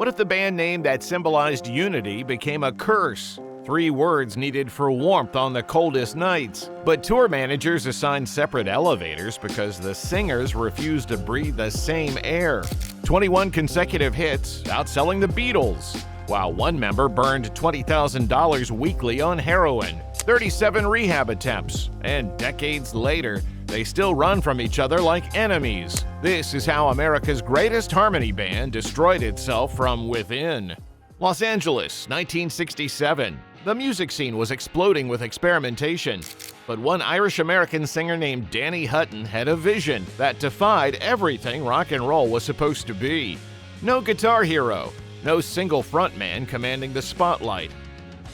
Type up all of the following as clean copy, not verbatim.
What if the band name that symbolized unity became a curse? 3 words needed for warmth on the coldest nights. But tour managers assigned separate elevators because the singers refused to breathe the same air. 21 consecutive hits, outselling the Beatles, while one member burned $20,000 weekly on heroin. 37 rehab attempts, and decades later, they still run from each other like enemies. This is how America's greatest harmony band destroyed itself from within. Los Angeles, 1967. The music scene was exploding with experimentation, but one Irish-American singer named Danny Hutton had a vision that defied everything rock and roll was supposed to be. No guitar hero, no single frontman commanding the spotlight.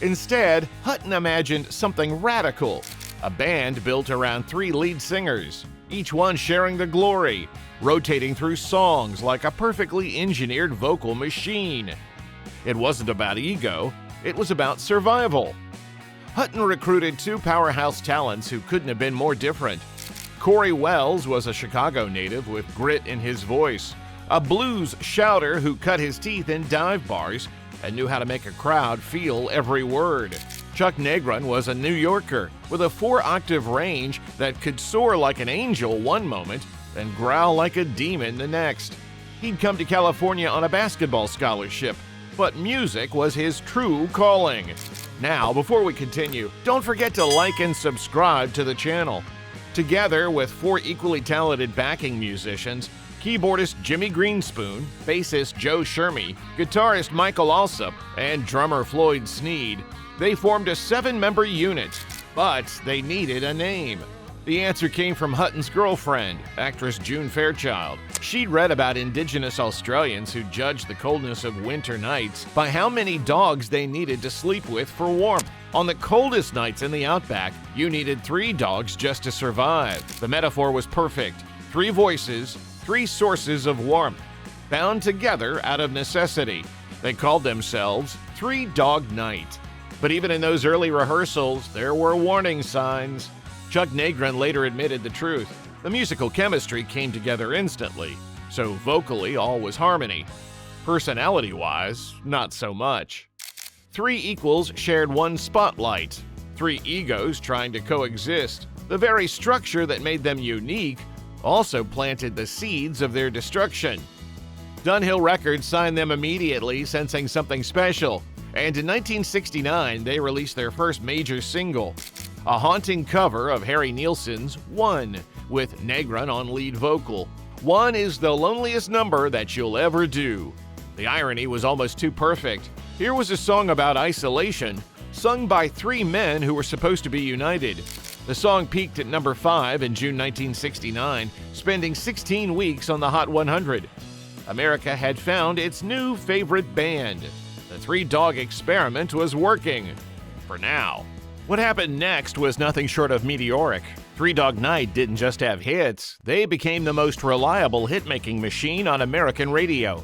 Instead, Hutton imagined something radical, a band built around 3 lead singers, each one sharing the glory, rotating through songs like a perfectly engineered vocal machine. It wasn't about ego, it was about survival. Hutton recruited 2 powerhouse talents who couldn't have been more different. Corey Wells was a Chicago native with grit in his voice, a blues shouter who cut his teeth in dive bars and knew how to make a crowd feel every word. Chuck Negron was a New Yorker with a 4-octave range that could soar like an angel one moment and growl like a demon the next. He'd come to California on a basketball scholarship, but music was his true calling. Now, before we continue, don't forget to like and subscribe to the channel. Together with 4 equally talented backing musicians, keyboardist Jimmy Greenspoon, bassist Joe Shermy, guitarist Michael Alsop, and drummer Floyd Sneed, they formed a 7-member unit, but they needed a name. The answer came from Hutton's girlfriend, actress June Fairchild. She'd read about indigenous Australians who judged the coldness of winter nights by how many dogs they needed to sleep with for warmth. On the coldest nights in the outback, you needed 3 dogs just to survive. The metaphor was perfect. 3 voices, 3 sources of warmth, bound together out of necessity. They called themselves 3 Dog Night. But even in those early rehearsals, there were warning signs. Chuck Negron later admitted the truth. The musical chemistry came together instantly, so vocally all was harmony. Personality-wise, not so much. 3 equals shared one spotlight. 3 egos trying to coexist. The very structure that made them unique also planted the seeds of their destruction. Dunhill Records signed them immediately, sensing something special, and in 1969 they released their first major single, a haunting cover of Harry Nilsson's One, with Negron on lead vocal. One is the loneliest number that you'll ever do. The irony was almost too perfect. Here was a song about isolation, sung by 3 men who were supposed to be united. The song peaked at number 5 in June 1969, spending 16 weeks on the Hot 100. America had found its new favorite band. The 3-dog experiment was working. For now. What happened next was nothing short of meteoric. 3 Dog Night didn't just have hits, they became the most reliable hit-making machine on American radio.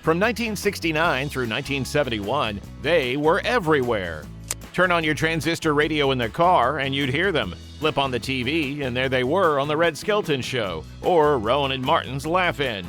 From 1969 through 1971, they were everywhere. Turn on your transistor radio in the car and you'd hear them. Flip on the TV and there they were on the Red Skelton Show or Rowan and Martin's Laugh-In.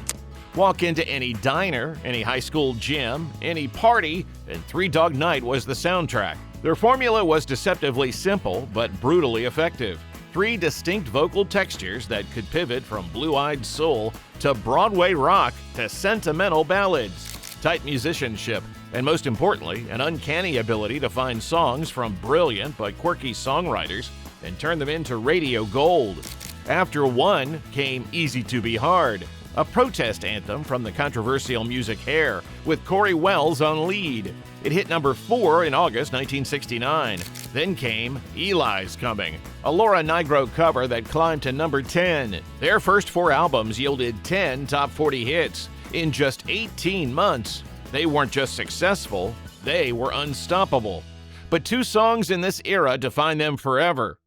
Walk into any diner, any high school gym, any party, and 3 Dog Night was the soundtrack. Their formula was deceptively simple but brutally effective. 3 distinct vocal textures that could pivot from blue-eyed soul to Broadway rock to sentimental ballads. Tight musicianship, and most importantly, an uncanny ability to find songs from brilliant but quirky songwriters and turn them into radio gold. After One came Easy to Be Hard, a protest anthem from the controversial music Hair, with Corey Wells on lead. It hit number 4 in August 1969. Then came Eli's Coming, a Laura Nyro cover that climbed to number 10. Their first 4 albums yielded 10 top 40 hits in just 18 months. They weren't just successful, they were unstoppable. But 2 songs in this era define them forever.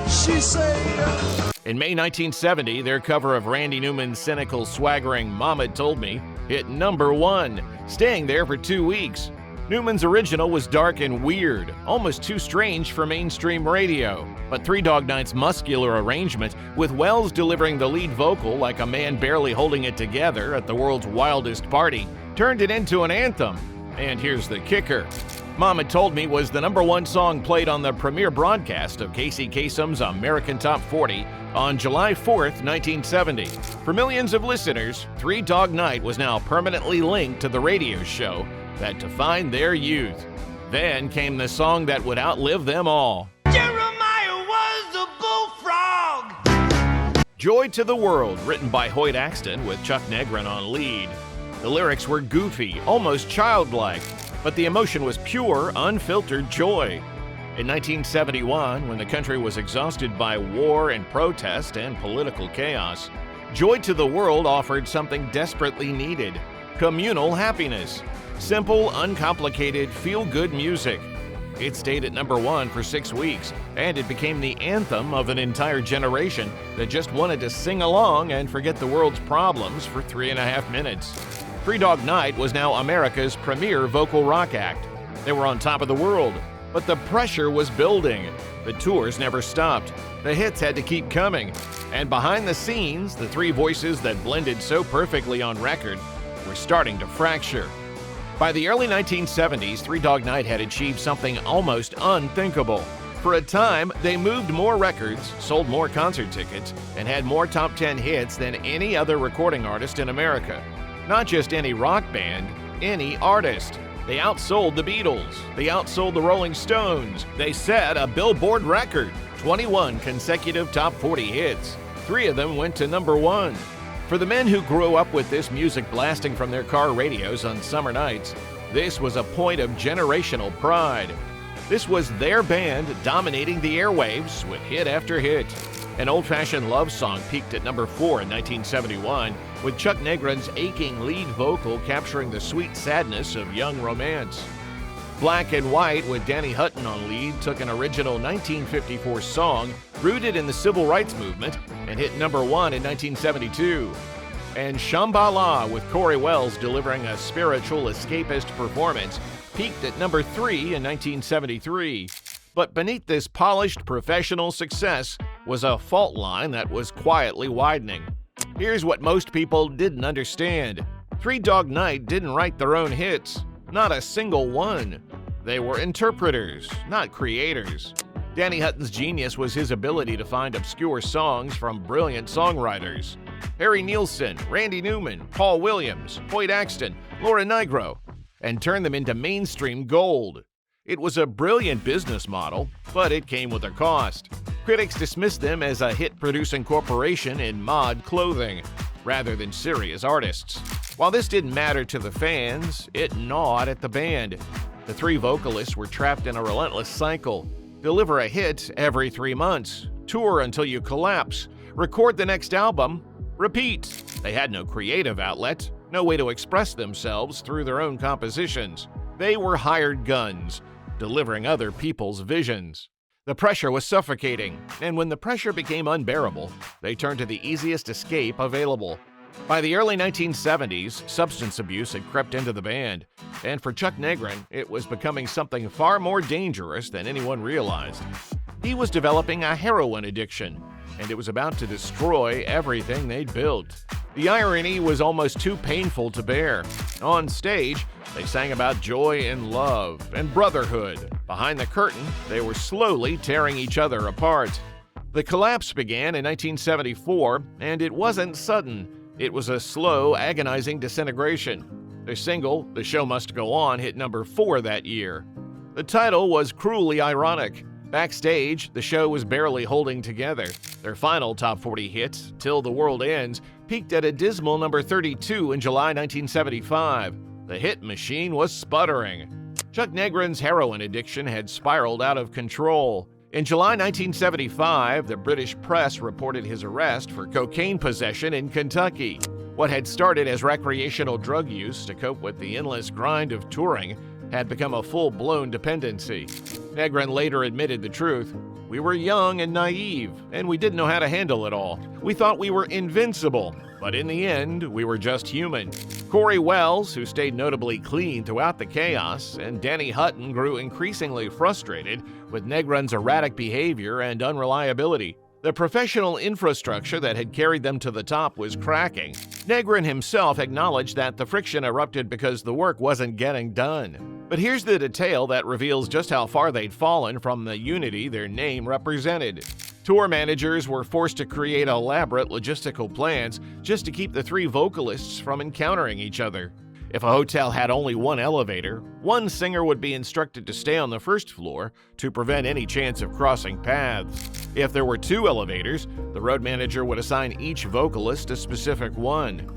She said. In May 1970, their cover of Randy Newman's cynical, swaggering Mama Told Me hit number 1, staying there for 2 weeks. Newman's original was dark and weird, almost too strange for mainstream radio. But 3 Dog Night's muscular arrangement with Wells delivering the lead vocal like a man barely holding it together at the world's wildest party, turned it into an anthem. And here's the kicker. Mama Told Me was the #1 song played on the premiere broadcast of Casey Kasem's American Top 40 on July 4th, 1970. For millions of listeners, Three Dog Night was now permanently linked to the radio show that defined their youth. Then came the song that would outlive them all. Jeremiah was a bullfrog! Joy to the World, written by Hoyt Axton with Chuck Negron on lead. The lyrics were goofy, almost childlike, but the emotion was pure, unfiltered joy. In 1971, when the country was exhausted by war and protest and political chaos, Joy to the World offered something desperately needed: communal happiness. Simple, uncomplicated, feel-good music. It stayed at #1 for 6 weeks, and it became the anthem of an entire generation that just wanted to sing along and forget the world's problems for 3.5 minutes. Three Dog Night was now America's premier vocal rock act. They were on top of the world, but the pressure was building. The tours never stopped. The hits had to keep coming. And behind the scenes, the three voices that blended so perfectly on record were starting to fracture. By the early 1970s, Three Dog Night had achieved something almost unthinkable. For a time, they moved more records, sold more concert tickets, and had more top 10 hits than any other recording artist in America. Not just any rock band, any artist. They outsold the Beatles. They outsold the Rolling Stones. They set a Billboard record, 21 consecutive top 40 hits. 3 of them went to #1. For the men who grew up with this music blasting from their car radios on summer nights, this was a point of generational pride. This was their band dominating the airwaves with hit after hit. An old-fashioned love song peaked at #4 in 1971, with Chuck Negron's aching lead vocal capturing the sweet sadness of young romance. Black and White, with Danny Hutton on lead, took an original 1954 song rooted in the civil rights movement and hit #1 in 1972. And Shambhala, with Corey Wells delivering a spiritual escapist performance, peaked at #3 in 1973. But beneath this polished professional success was a fault line that was quietly widening. Here's what most people didn't understand. Three Dog Night didn't write their own hits. Not a single one. They were interpreters, not creators. Danny Hutton's genius was his ability to find obscure songs from brilliant songwriters. Harry Nilsson, Randy Newman, Paul Williams, Hoyt Axton, Laura Nigro, and turn them into mainstream gold. It was a brilliant business model, but it came with a cost. Critics dismissed them as a hit-producing corporation in mod clothing, rather than serious artists. While this didn't matter to the fans, it gnawed at the band. The three vocalists were trapped in a relentless cycle. Deliver a hit every 3 months, tour until you collapse, record the next album, repeat. They had no creative outlet, no way to express themselves through their own compositions. They were hired guns, delivering other people's visions. The pressure was suffocating, and when the pressure became unbearable, they turned to the easiest escape available. By the early 1970s, substance abuse had crept into the band, and for Chuck Negron, it was becoming something far more dangerous than anyone realized. He was developing a heroin addiction, and it was about to destroy everything they'd built. The irony was almost too painful to bear. On stage, they sang about joy and love and brotherhood. Behind the curtain, they were slowly tearing each other apart. The collapse began in 1974, and it wasn't sudden. It was a slow, agonizing disintegration. Their single, The Show Must Go On, hit #4 that year. The title was cruelly ironic. Backstage, the show was barely holding together. Their final top 40 hit, Till the World Ends, peaked at a dismal #32 in July 1975. The hit machine was sputtering. Chuck Negron's heroin addiction had spiraled out of control. In July 1975, the British press reported his arrest for cocaine possession in Kentucky. What had started as recreational drug use to cope with the endless grind of touring had become a full-blown dependency. Negron later admitted the truth. We were young and naive, and we didn't know how to handle it all. We thought we were invincible, but in the end, we were just human. Corey Wells, who stayed notably clean throughout the chaos, and Danny Hutton grew increasingly frustrated with Negron's erratic behavior and unreliability. The professional infrastructure that had carried them to the top was cracking. Negron himself acknowledged that the friction erupted because the work wasn't getting done. But here's the detail that reveals just how far they'd fallen from the unity their name represented. Tour managers were forced to create elaborate logistical plans just to keep the three vocalists from encountering each other. If a hotel had only one elevator, one singer would be instructed to stay on the first floor to prevent any chance of crossing paths. If there were two elevators, the road manager would assign each vocalist a specific one.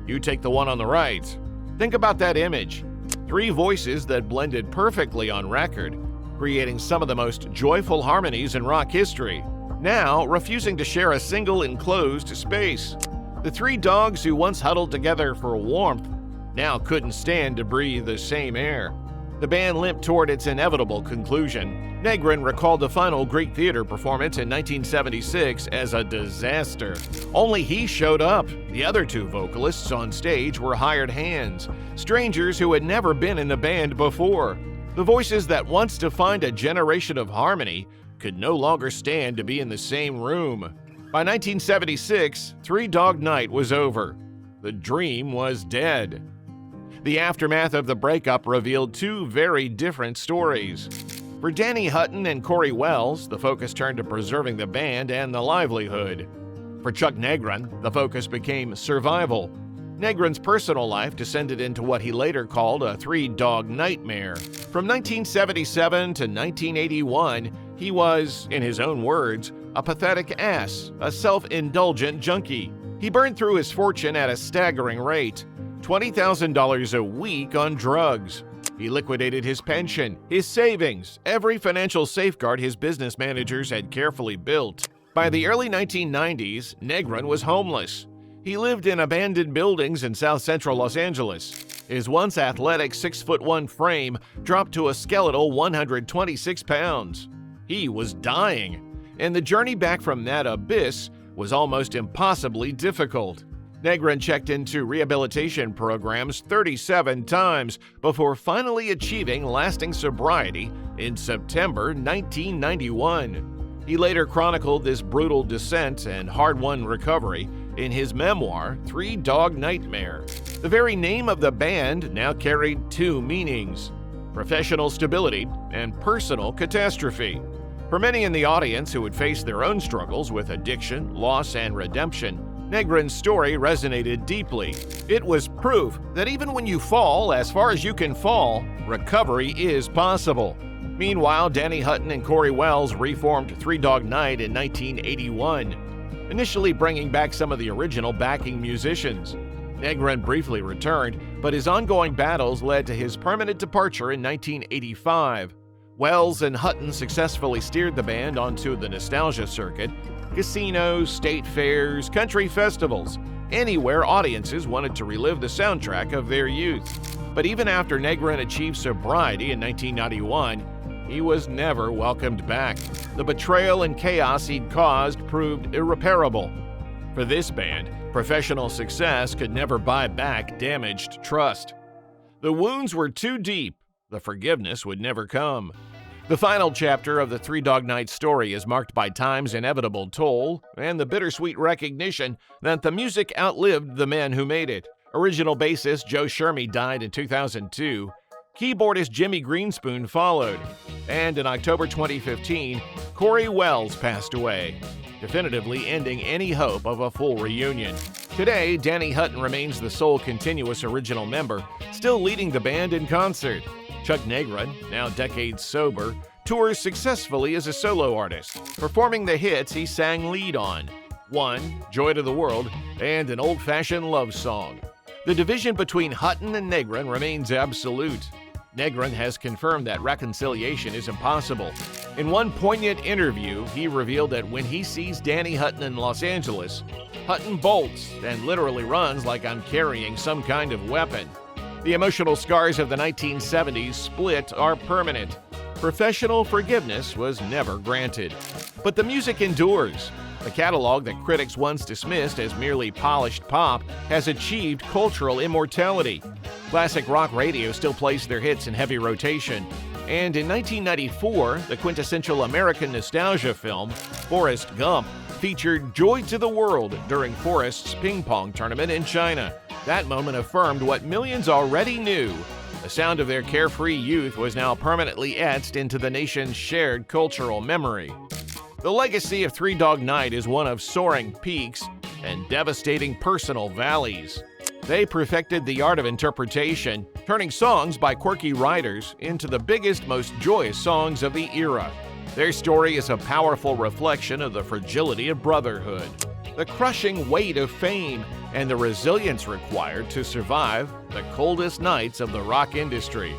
You take the one on the right. Think about that image. Three voices that blended perfectly on record, creating some of the most joyful harmonies in rock history, now refusing to share a single enclosed space. The three dogs who once huddled together for warmth now couldn't stand to breathe the same air. The band limped toward its inevitable conclusion. Negron recalled the final Greek theater performance in 1976 as a disaster. Only he showed up. The other two vocalists on stage were hired hands, strangers who had never been in the band before. The voices that once defined a generation of harmony could no longer stand to be in the same room. By 1976, Three Dog Night was over. The dream was dead. The aftermath of the breakup revealed two very different stories. For Danny Hutton and Corey Wells, the focus turned to preserving the band and the livelihood. For Chuck Negron, the focus became survival. Negron's personal life descended into what he later called a three-dog nightmare. From 1977 to 1981, he was, in his own words, a pathetic ass, a self-indulgent junkie. He burned through his fortune at a staggering rate, $20,000 a week on drugs. He liquidated his pension, his savings, every financial safeguard his business managers had carefully built. By the early 1990s, Negron was homeless. He lived in abandoned buildings in South Central Los Angeles. His once athletic 6'1" frame dropped to a skeletal 126 pounds. He was dying, and the journey back from that abyss was almost impossibly difficult. Negron checked into rehabilitation programs 37 times before finally achieving lasting sobriety in September 1991. He later chronicled this brutal descent and hard-won recovery in his memoir, Three Dog Nightmare. The very name of the band now carried two meanings: professional stability and personal catastrophe. For many in the audience who had faced their own struggles with addiction, loss, and redemption, Negron's story resonated deeply. It was proof that even when you fall as far as you can fall, recovery is possible. Meanwhile, Danny Hutton and Corey Wells reformed Three Dog Night in 1981, initially bringing back some of the original backing musicians. Negron briefly returned, but his ongoing battles led to his permanent departure in 1985. Wells and Hutton successfully steered the band onto the nostalgia circuit, casinos, state fairs, country festivals, anywhere audiences wanted to relive the soundtrack of their youth. But even after Negron achieved sobriety in 1991, he was never welcomed back. The betrayal and chaos he'd caused proved irreparable. For this band, professional success could never buy back damaged trust. The wounds were too deep. The forgiveness would never come. The final chapter of the Three Dog Night story is marked by time's inevitable toll and the bittersweet recognition that the music outlived the men who made it. Original bassist Joe Shermy died in 2002. Keyboardist Jimmy Greenspoon followed. And in October 2015, Corey Wells passed away, definitively ending any hope of a full reunion. Today, Danny Hutton remains the sole continuous original member, still leading the band in concert. Chuck Negron, now decades sober, tours successfully as a solo artist, performing the hits he sang lead on: One, Joy to the World, and an old-fashioned love song. The division between Hutton and Negron remains absolute. Negron has confirmed that reconciliation is impossible. In one poignant interview, he revealed that when he sees Danny Hutton in Los Angeles, Hutton bolts and literally runs like I'm carrying some kind of weapon. The emotional scars of the 1970s split are permanent. Professional forgiveness was never granted. But the music endures. The catalog that critics once dismissed as merely polished pop has achieved cultural immortality. Classic rock radio still plays their hits in heavy rotation. And in 1994, the quintessential American nostalgia film, Forrest Gump, featured Joy to the World during Forrest's ping pong tournament in China. That moment affirmed what millions already knew. The sound of their carefree youth was now permanently etched into the nation's shared cultural memory. The legacy of Three Dog Night is one of soaring peaks and devastating personal valleys. They perfected the art of interpretation, turning songs by quirky writers into the biggest, most joyous songs of the era. Their story is a powerful reflection of the fragility of brotherhood, the crushing weight of fame, and the resilience required to survive the coldest nights of the rock industry.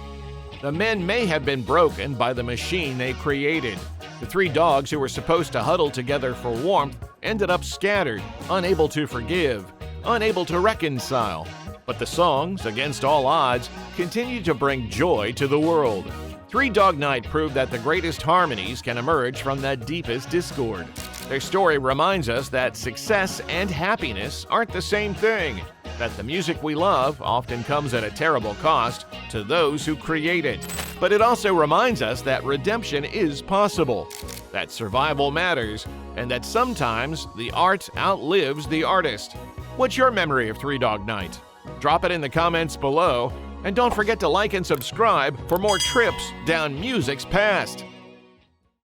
The men may have been broken by the machine they created. The three dogs who were supposed to huddle together for warmth ended up scattered, unable to forgive, unable to reconcile. But the songs, against all odds, continue to bring joy to the world. Three Dog Night proved that the greatest harmonies can emerge from the deepest discord. Their story reminds us that success and happiness aren't the same thing, that the music we love often comes at a terrible cost to those who create it. But it also reminds us that redemption is possible, that survival matters, and that sometimes the art outlives the artist. What's your memory of Three Dog Night? Drop it in the comments below, and don't forget to like and subscribe for more trips down music's past.